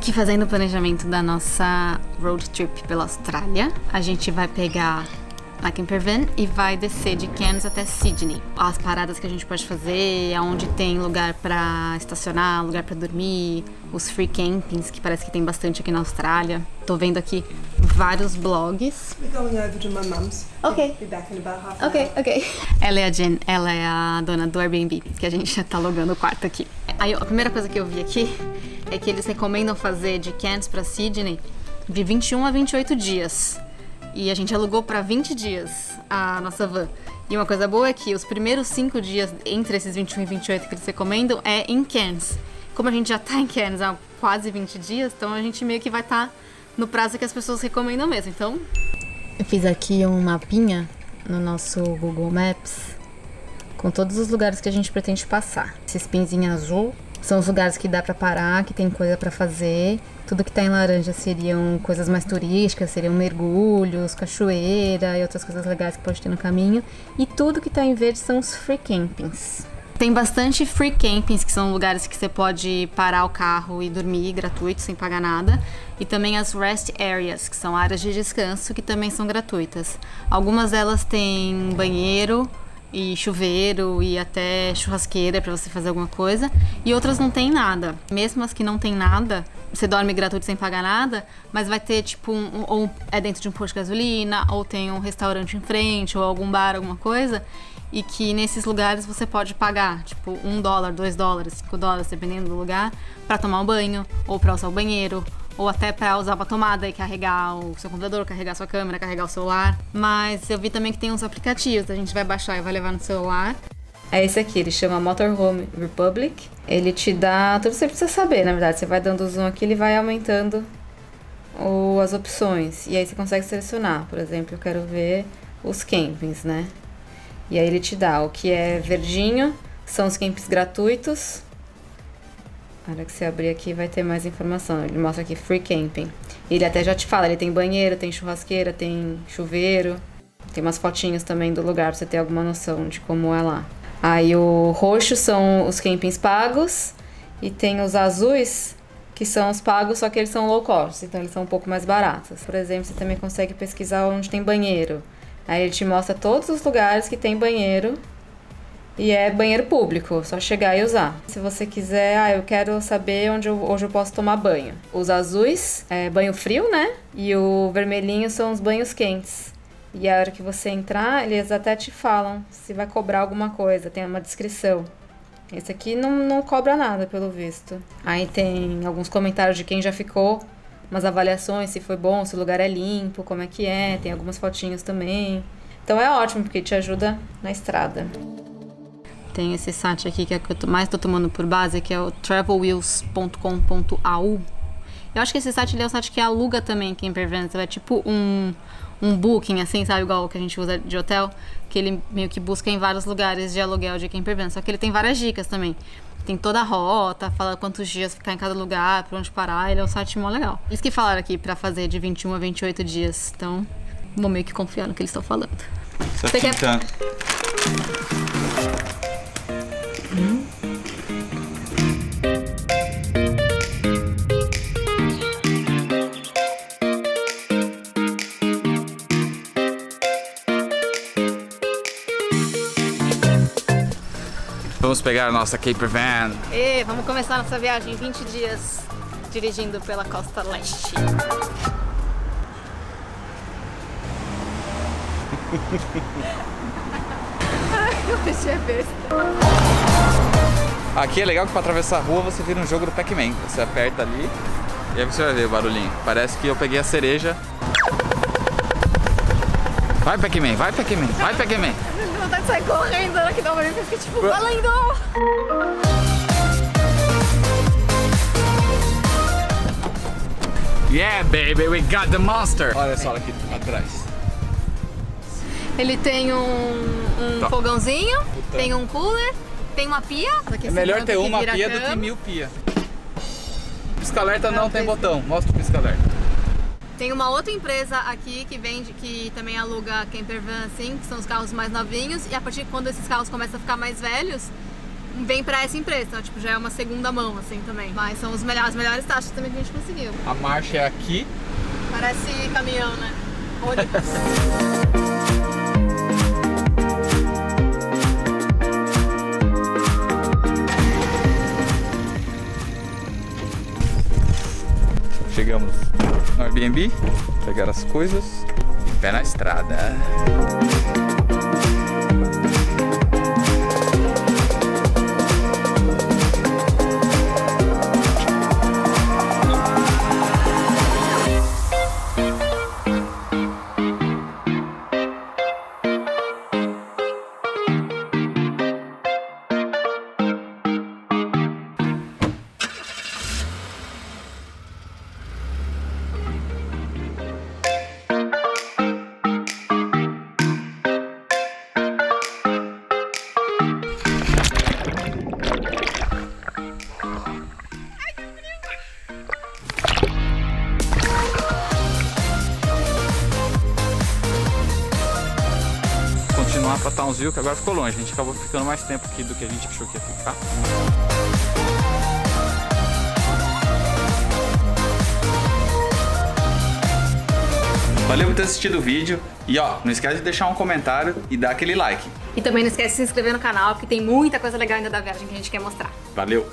aqui fazendo o planejamento da nossa road trip pela Austrália. A gente vai pegar a Campervan e vai descer de Cairns até Sydney. As paradas que a gente pode fazer, aonde tem lugar pra estacionar, lugar pra dormir, os free campings, que parece que tem bastante aqui na Austrália. Tô vendo aqui vários blogs. We're going over to my mum's. Ok. Be back in about half an Ok. Ela é a Jen, ela é a dona do Airbnb, que a gente já tá alugando o quarto aqui. Aí a primeira coisa que eu vi aqui é que eles recomendam fazer de Cairns pra Sydney de 21 a 28 dias. E a gente alugou para 20 dias a nossa van. E uma coisa boa é que os primeiros 5 dias entre esses 21 e 28 que eles recomendam é em Cairns. Como a gente já tá em Cairns há quase 20 dias, então a gente meio que vai estar no prazo que as pessoas recomendam mesmo. Então, eu fiz aqui um mapinha no nosso Google Maps com todos os lugares que a gente pretende passar. Esses pinzinhos azul são os lugares que dá pra parar, que tem coisa pra fazer. Tudo que tá em laranja seriam coisas mais turísticas, seriam mergulhos, cachoeira e outras coisas legais que pode ter no caminho. E tudo que tá em verde são os free campings. Tem bastante free campings, que são lugares que você pode parar o carro e dormir gratuito, sem pagar nada. E também as rest areas, que são áreas de descanso, que também são gratuitas. Algumas delas têm banheiro e chuveiro e até churrasqueira pra você fazer alguma coisa, e outras não tem nada. Mesmo as que não tem nada, você dorme gratuito sem pagar nada, mas vai ter tipo ou é dentro de um posto de gasolina, ou tem um restaurante em frente, ou algum bar, alguma coisa, e que nesses lugares você pode pagar tipo $1, $2, $5, dependendo do lugar, pra tomar um banho, ou pra usar o banheiro, ou até pra usar uma tomada e carregar o seu computador, carregar a sua câmera, carregar o celular. Mas eu vi também que tem uns aplicativos, a gente vai baixar e vai levar no celular. É esse aqui, ele chama Motorhome Republic. Ele te dá tudo que você precisa saber, na verdade. Você vai dando zoom aqui, ele vai aumentando as opções. E aí você consegue selecionar. Por exemplo, eu quero ver os campings, né? E aí ele te dá o que é verdinho, são os campings gratuitos. Na hora que você abrir aqui vai ter mais informação. Ele mostra aqui free camping. Ele até já te fala, ele tem banheiro, tem churrasqueira, tem chuveiro. Tem umas fotinhas também do lugar pra você ter alguma noção de como é lá. Aí o roxo são os campings pagos. E tem os azuis, que são os pagos, só que eles são low cost. Então eles são um pouco mais baratos. Por exemplo, você também consegue pesquisar onde tem banheiro. Aí ele te mostra todos os lugares que tem banheiro. E é banheiro público, só chegar e usar. Se você quiser, eu quero saber hoje eu posso tomar banho. Os azuis é banho frio, né? E o vermelhinho são os banhos quentes. E a hora que você entrar, eles até te falam se vai cobrar alguma coisa, tem uma descrição. Esse aqui não cobra nada, pelo visto. Aí tem alguns comentários de quem já ficou, umas avaliações, se foi bom, se o lugar é limpo, como é que é, tem algumas fotinhos também. Então é ótimo, porque te ajuda na estrada. Tem esse site aqui que é o que eu mais tô tomando por base, que é o travelwheels.com.au. Eu acho que esse site ele é um site que aluga também campervan. É tipo um booking, assim, sabe? Igual o que a gente usa de hotel, que ele meio que busca em vários lugares de aluguel de campervan. Só que ele tem várias dicas também. Tem toda a rota, fala quantos dias ficar em cada lugar, pra onde parar. Ele é um site mó legal. Eles que falaram aqui pra fazer de 21 a 28 dias. Então, vou meio que confiar no que eles estão falando. Você quer... Vamos pegar a nossa campervan. E vamos começar nossa viagem em 20 dias dirigindo pela costa leste. Eu deixei besta. Aqui é legal que pra atravessar a rua você vira um jogo do Pac-Man. Você aperta ali e aí você vai ver o barulhinho. Parece que eu peguei a cereja. Vai, Pac-Man, vai, Pac-Man, vai, Pac-Man. Dá vontade de sair correndo aqui da barulho, fica tipo valendo. Yeah, baby, we got the monster. Olha só aqui atrás. Ele tem um fogãozinho, tem um cooler, tem uma pia. É melhor ter uma pia do que 1000 pia. Pisca-alerta não tem botão. Mostra o pisca-alerta. Tem uma outra empresa aqui que vende, que também aluga campervan assim, que são os carros mais novinhos. E a partir de quando esses carros começam a ficar mais velhos, vem pra essa empresa, então tipo, já é uma segunda mão assim também. Mas são as melhores taxas também que a gente conseguiu. A marcha é aqui. Parece caminhão, né? Ônibus. Chegamos no Airbnb, pegar as coisas, pé na estrada. Continuar pra Townsville, que agora ficou longe. A gente acabou ficando mais tempo aqui do que a gente achou que ia ficar. Valeu por ter assistido o vídeo. E ó, não esquece de deixar um comentário e dar aquele like. E também não esquece de se inscrever no canal, porque tem muita coisa legal ainda da viagem que a gente quer mostrar. Valeu!